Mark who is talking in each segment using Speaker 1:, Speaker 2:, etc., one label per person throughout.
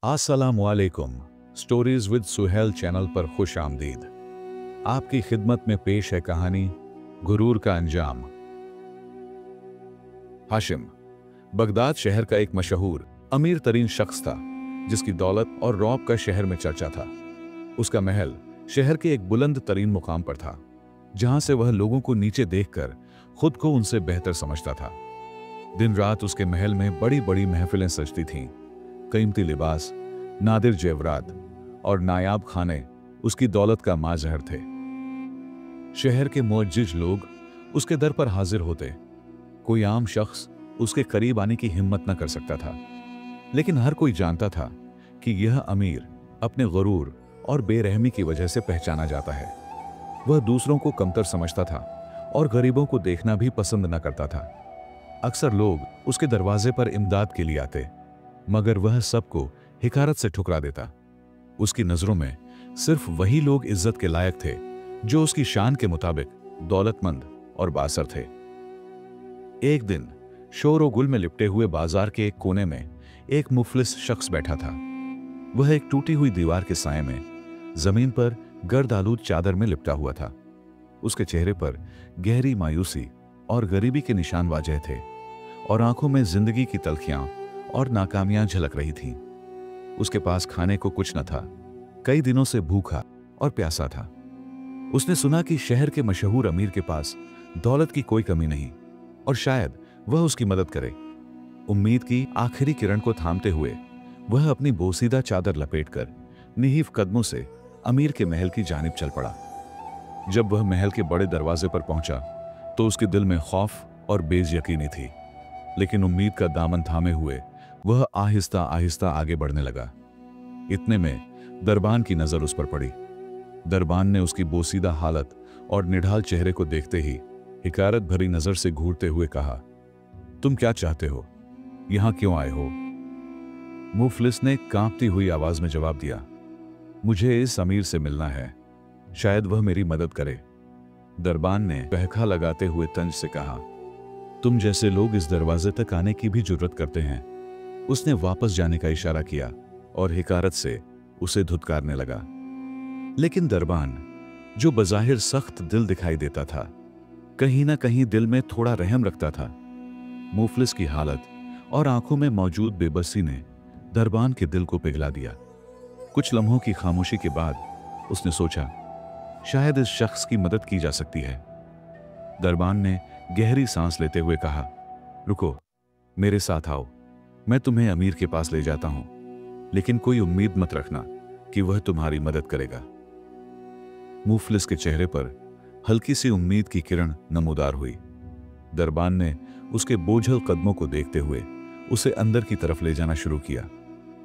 Speaker 1: अस्सलामुअलैकुम। Stories with Suhail channel पर खुश आमदीद। आपकी खिदमत में पेश है कहानी गुरूर का अंजाम। हाशिम बगदाद शहर का एक मशहूर अमीर तरीन शख्स था, जिसकी दौलत और रौब का शहर में चर्चा था। उसका महल शहर के एक बुलंद तरीन मुकाम पर था, जहां से वह लोगों को नीचे देखकर खुद को उनसे बेहतर समझता था। दिन रात उसके महल में बड़ी बड़ी महफिलें सजती थीं। कीमती लिबास, नादिर जेवरात और नायाब खाने उसकी दौलत का माजहर थे। शहर के मुअज्जिज लोग उसके दर पर हाजिर होते। कोई आम शख्स उसके करीब आने की हिम्मत न कर सकता था, लेकिन हर कोई जानता था कि यह अमीर अपने गुरूर और बेरहमी की वजह से पहचाना जाता है। वह दूसरों को कमतर समझता था और गरीबों को देखना भी पसंद न करता था। अक्सर लोग उसके दरवाजे पर इमदाद के लिए आते, मगर वह सबको हिकारत से ठुकरा देता। उसकी नजरों में सिर्फ वही लोग इज्जत के लायक थे जो उसकी शान के मुताबिक दौलतमंद और बासर थे। एक दिन शोर और गुल में लिपटे हुए बाजार के एक कोने में एक मुफलिस शख्स बैठा था। वह एक टूटी हुई दीवार के साए में जमीन पर गर्द आलूद चादर में लिपटा हुआ था। उसके चेहरे पर गहरी मायूसी और गरीबी के निशान वाजह थे, और आंखों में जिंदगी की तलखियां और नाकामियां झलक रही थीं। उसके पास खाने को कुछ न था। कई दिनों से भूखा और प्यासा था। उसने सुना कि शहर के मशहूर अमीर के पास दौलत की कोई कमी नहीं, और शायद वह उसकी मदद करे। उम्मीद की आखिरी किरण को थामते हुए वह अपनी बोसीदा चादर लपेटकर निहीफ कदमों से अमीर के महल की जानिब चल पड़ा। जब वह महल के बड़े दरवाजे पर पहुंचा तो उसके दिल में खौफ और बेयकीनी थी, लेकिन उम्मीद का दामन थामे हुए वह आहिस्ता आहिस्ता आगे बढ़ने लगा। इतने में दरबान की नजर उस पर पड़ी। दरबान ने उसकी बोसीदा हालत और निढाल चेहरे को देखते ही हिकारत भरी नजर से घूरते हुए कहा, तुम क्या चाहते हो? यहां क्यों आए हो? मुफलिस ने कांपती हुई आवाज में जवाब दिया, मुझे इस अमीर से मिलना है, शायद वह मेरी मदद करे। दरबान ने बहका लगाते हुए तंज से कहा, तुम जैसे लोग इस दरवाजे तक आने की भी जुर्रत करते हैं। उसने वापस जाने का इशारा किया और हिकारत से उसे धुतकारने लगा। लेकिन दरबान, जो बज़ाहिर सख्त दिल दिखाई देता था, कहीं ना कहीं दिल में थोड़ा रहम रखता था। मुफलिस की हालत और आंखों में मौजूद बेबसी ने दरबान के दिल को पिघला दिया। कुछ लम्हों की खामोशी के बाद उसने सोचा, शायद इस शख्स की मदद की जा सकती है। दरबान ने गहरी सांस लेते हुए कहा, रुको, मेरे साथ आओ, मैं तुम्हें अमीर के पास ले जाता हूं, लेकिन कोई उम्मीद मत रखना कि वह तुम्हारी मदद करेगा। मुफलिस के चेहरे पर हल्की सी उम्मीद की किरण नमूदार हुई। दरबान ने उसके बोझल कदमों को देखते हुए उसे अंदर की तरफ ले जाना शुरू किया,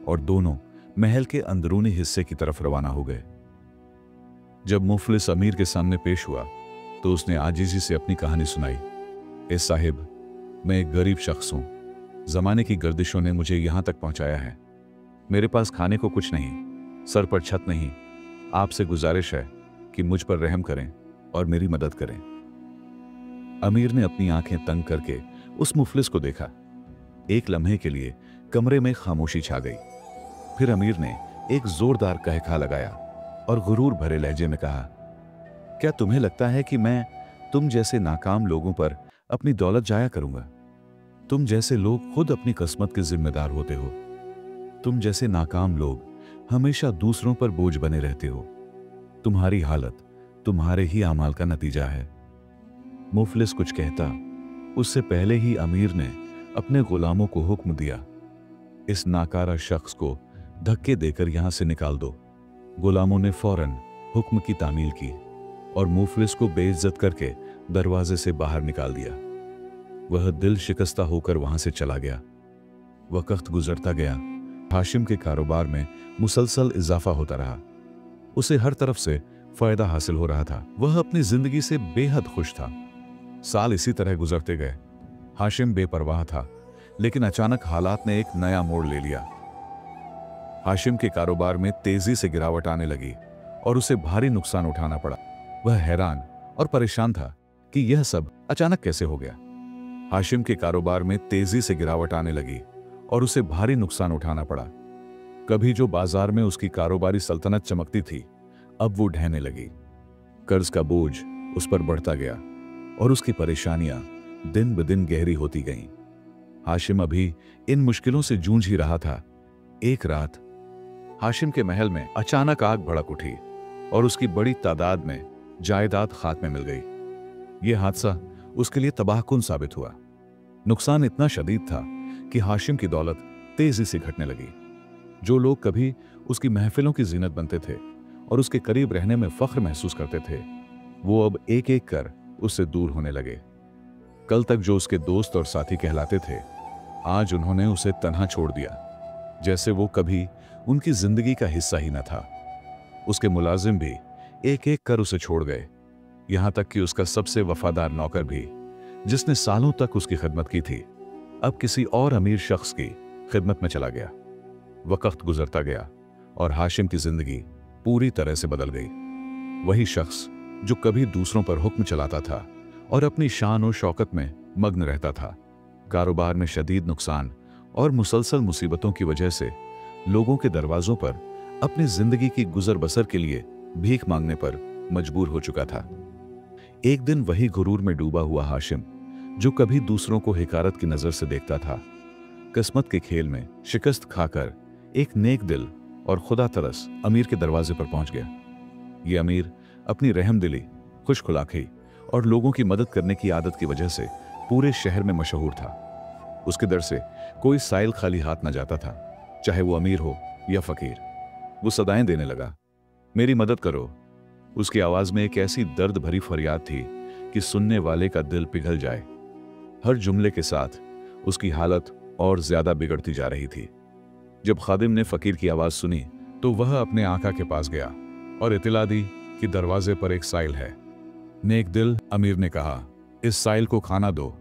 Speaker 1: और दोनों महल के अंदरूनी हिस्से की तरफ रवाना हो गए। जब मुफलिस अमीर के सामने पेश हुआ तो उसने आजीजी से अपनी कहानी सुनाई। ए साहिब, मैं एक गरीब शख्स हूं। जमाने की गर्दिशों ने मुझे यहां तक पहुंचाया है। मेरे पास खाने को कुछ नहीं, सर पर छत नहीं। आपसे गुजारिश है कि मुझ पर रहम करें और मेरी मदद करें। अमीर ने अपनी आंखें तंग करके उस मुफलिस को देखा। एक लम्हे के लिए कमरे में खामोशी छा गई। फिर अमीर ने एक जोरदार कहका लगाया और गुरूर भरे लहजे में कहा, क्या तुम्हें लगता है कि मैं तुम जैसे नाकाम लोगों पर अपनी दौलत जाया करूंगा? तुम जैसे लोग खुद अपनी किस्मत के जिम्मेदार होते हो। तुम जैसे नाकाम लोग हमेशा दूसरों पर बोझ बने रहते हो। तुम्हारी हालत तुम्हारे ही अमाल का नतीजा है। मुफलिस कुछ कहता, उससे पहले ही अमीर ने अपने गुलामों को हुक्म दिया, इस नाकारा शख्स को धक्के देकर यहां से निकाल दो। गुलामों ने फौरन हुक्म की तामील की और मुफलिस को बेइज्जत करके दरवाजे से बाहर निकाल दिया। वह दिल शिकस्ता होकर वहां से चला गया। वक्त गुजरता गया। हाशिम के कारोबार में मुसलसल इजाफा होता रहा। उसे हर तरफ से फायदा हासिल हो रहा था। वह अपनी जिंदगी से बेहद खुश था। साल इसी तरह गुजरते गए। हाशिम बेपरवाह था, लेकिन अचानक हालात ने एक नया मोड़ ले लिया। हाशिम के कारोबार में तेजी से गिरावट आने लगी और उसे भारी नुकसान उठाना पड़ा। वह हैरान और परेशान था कि यह सब अचानक कैसे हो गया। हाशिम के कारोबार में तेजी से गिरावट आने लगी और उसे भारी नुकसान उठाना पड़ा। कभी जो बाजार में उसकी कारोबारी सल्तनत चमकती थी, अब वो ढहने लगी। कर्ज का बोझ उस पर बढ़ता गया और उसकी परेशानियां दिन ब दिन गहरी होती गईं। हाशिम अभी इन मुश्किलों से जूझ ही रहा था। एक रात हाशिम के महल में अचानक आग भड़क उठी और उसकी बड़ी तादाद में जायदाद खाक में मिल गई। यह हादसा उसके लिए तबाहकुन साबित हुआ। नुकसान इतना शदीद था कि हाशिम की दौलत तेजी से घटने लगी। जो लोग कभी उसकी महफिलों की जीनत बनते थे और उसके करीब रहने में फख्र महसूस करते थे, वो अब एक एक कर उससे दूर होने लगे। कल तक जो उसके दोस्त और साथी कहलाते थे, आज उन्होंने उसे तन्हा छोड़ दिया, जैसे वो कभी उनकी जिंदगी का हिस्सा ही न था। उसके मुलाजिम भी एक एक कर उसे छोड़ गए, यहां तक कि उसका सबसे वफादार नौकर भी, जिसने सालों तक उसकी खिदमत की थी, अब किसी और अमीर शख्स की खिदमत में चला गया। वक्त गुजरता गया और हाशिम की जिंदगी पूरी तरह से बदल गई। वही शख्स जो कभी दूसरों पर हुक्म चलाता था और अपनी शान और शौकत में मग्न रहता था, कारोबार में शदीद नुकसान और मुसलसल मुसीबतों की वजह से लोगों के दरवाजों पर अपनी जिंदगी की गुजर बसर के लिए भीख मांगने पर मजबूर हो चुका था। एक दिन वही गुरूर में डूबा हुआ हाशिम, जो कभी दूसरों को हिकारत की नजर से देखता था, किस्मत के खेल में शिकस्त खाकर एक नेक दिल और खुदा तरस अमीर के दरवाजे पर पहुंच गया। ये अमीर अपनी रहमदिली, खुशखुलाखी और लोगों की मदद करने की आदत की वजह से पूरे शहर में मशहूर था। उसके दर से कोई साइल खाली हाथ न जाता था, चाहे वो अमीर हो या फकीर। वो सदाएं देने लगा, मेरी मदद करो। उसकी आवाज में एक ऐसी दर्द भरी फरियाद थी कि सुनने वाले का दिल पिघल जाए। हर जुमले के साथ उसकी हालत और ज्यादा बिगड़ती जा रही थी। जब खादिम ने फकीर की आवाज सुनी तो वह अपने आका के पास गया और इतला दी कि दरवाजे पर एक साइल है। नेक दिल अमीर ने कहा, इस साइल को खाना दो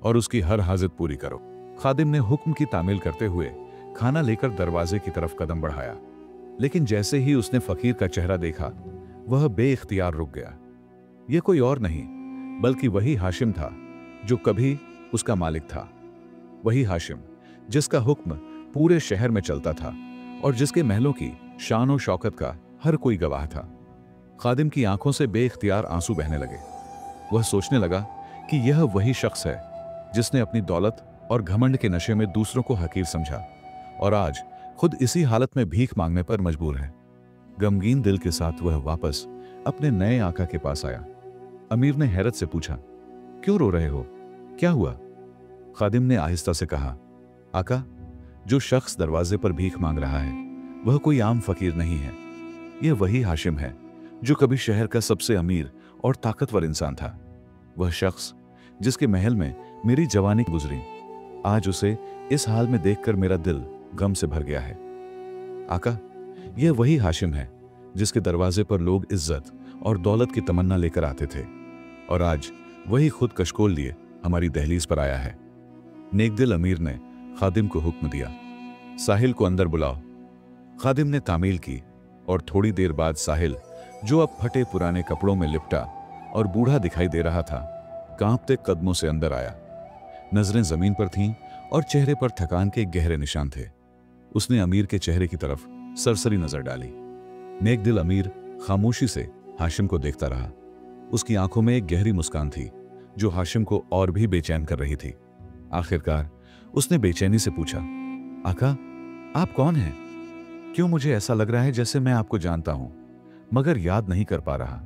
Speaker 1: और उसकी हर हाजत पूरी करो। खादिम ने हुक्म की तामील करते हुए खाना लेकर दरवाजे की तरफ कदम बढ़ाया, लेकिन जैसे ही उसने फकीर का चेहरा देखा, वह बेइख्तियार रुक गया। यह कोई और नहीं बल्कि वही हाशिम था जो कभी उसका मालिक था। वही हाशिम जिसका हुक्म पूरे शहर में चलता था और जिसके महलों की शान और शौकत का हर कोई गवाह था। खादिम की आंखों से बेइख्तियार आंसू बहने लगे। वह सोचने लगा कि यह वही शख्स है जिसने अपनी दौलत और घमंड के नशे में दूसरों को हकीर समझा और आज खुद इसी हालत में भीख मांगने पर मजबूर है। गमगीन दिल के साथ वह वापस अपने नए आका के पास आया। अमीर ने हैरत से पूछा, क्यों रो रहे हो, क्या हुआ? खादिम ने आहिस्ता से कहा, आका, जो शख्स दरवाजे पर भीख मांग रहा है वह कोई आम फकीर नहीं है। यह वही हाशिम है जो कभी शहर का सबसे अमीर और ताकतवर इंसान था। वह शख्स जिसके महल में मेरी जवानी गुजरी, आज उसे इस हाल में देखकर मेरा दिल गम से भर गया है। आका, यह वही हाशिम है जिसके दरवाजे पर लोग इज्जत और दौलत की तमन्ना लेकर आते थे और आज वही खुद कशकोल लिए हमारी दहलीज पर आया है। नेकदिल अमीर ने खादिम को हुक्म दिया, साहिल को अंदर बुलाओ। खादिम ने तामील की और थोड़ी देर बाद साहिल, जो अब फटे पुराने कपड़ों में लिपटा और बूढ़ा दिखाई दे रहा था, कांपते कदमों से अंदर आया। नजरें जमीन पर थीं और चेहरे पर थकान के गहरे निशान थे। उसने अमीर के चेहरे की तरफ सरसरी नजर डाली। नेकदिल अमीर खामोशी से हाशिम को देखता रहा। उसकी आंखों में एक गहरी मुस्कान थी जो हाशिम को और भी बेचैन कर रही थी। आखिरकार उसने बेचैनी से पूछा, आका, आप कौन हैं? क्यों मुझे ऐसा लग रहा है जैसे मैं आपको जानता हूं, मगर याद नहीं कर पा रहा।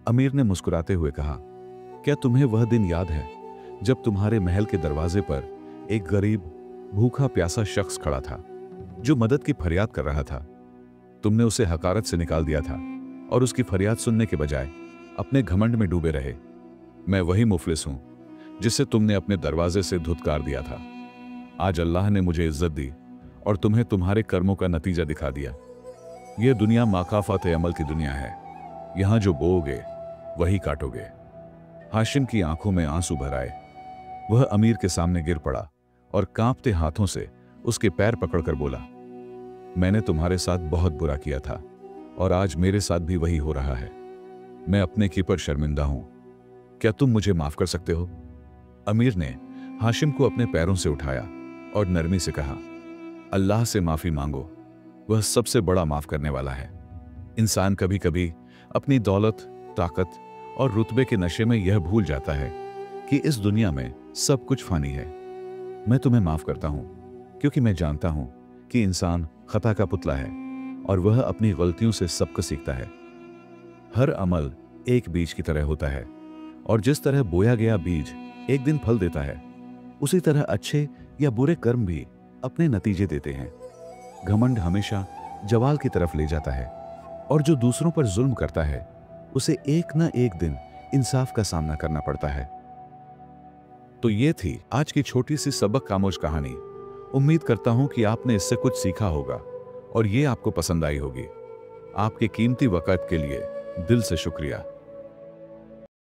Speaker 1: अमीर ने मुस्कुराते हुए कहा, क्या तुम्हें वह दिन याद है जब तुम्हारे महल के दरवाजे पर एक गरीब, भूखा प्यासा शख्स खड़ा था जो मदद की फरियाद कर रहा था? तुमने उसे हकारत से निकाल दिया था और उसकी फरियाद सुनने के बजाय अपने घमंड में डूबे रहे। मैं वही मुफलिस हूं जिसे तुमने अपने दरवाजे से धुतकार दिया था। आज अल्लाह ने मुझे इज्जत दी और तुम्हें तुम्हारे कर्मों का नतीजा दिखा दिया। यह दुनिया माकाफात अमल की दुनिया है। यहां जो बोओगे वही काटोगे। हाशिम की आंखों में आंसू भर आए। वह अमीर के सामने गिर पड़ा और कांपते हाथों से उसके पैर पकड़कर बोला, मैंने तुम्हारे साथ बहुत बुरा किया था और आज मेरे साथ भी वही हो रहा है। मैं अपने की पर शर्मिंदा हूं। क्या तुम मुझे माफ कर सकते हो? अमीर ने हाशिम को अपने पैरों से उठाया और नरमी से कहा, अल्लाह से माफी मांगो, वह सबसे बड़ा माफ करने वाला है। इंसान कभी कभी अपनी दौलत, ताकत और रुतबे के नशे में यह भूल जाता है कि इस दुनिया में सब कुछ फानी है। मैं तुम्हें माफ करता हूं क्योंकि मैं जानता हूं कि इंसान खता का पुतला है और वह अपनी गलतियों से सबक सीखता है। हर अमल एक बीज की तरह होता है और जिस तरह बोया गया बीज एक दिन फल देता है, उसी तरह अच्छे या बुरे कर्म भी अपने नतीजे देते हैं। घमंड हमेशा जवाल की तरफ ले जाता है और जो दूसरों पर जुल्म करता है उसे एक न एक दिन इंसाफ का सामना करना पड़ता है। तो ये थी आज की छोटी सी सबक आमोज कहानी। उम्मीद करता हूं कि आपने इससे कुछ सीखा होगा और ये आपको पसंद आई होगी। आपके कीमती वक़्त के लिए दिल से शुक्रिया।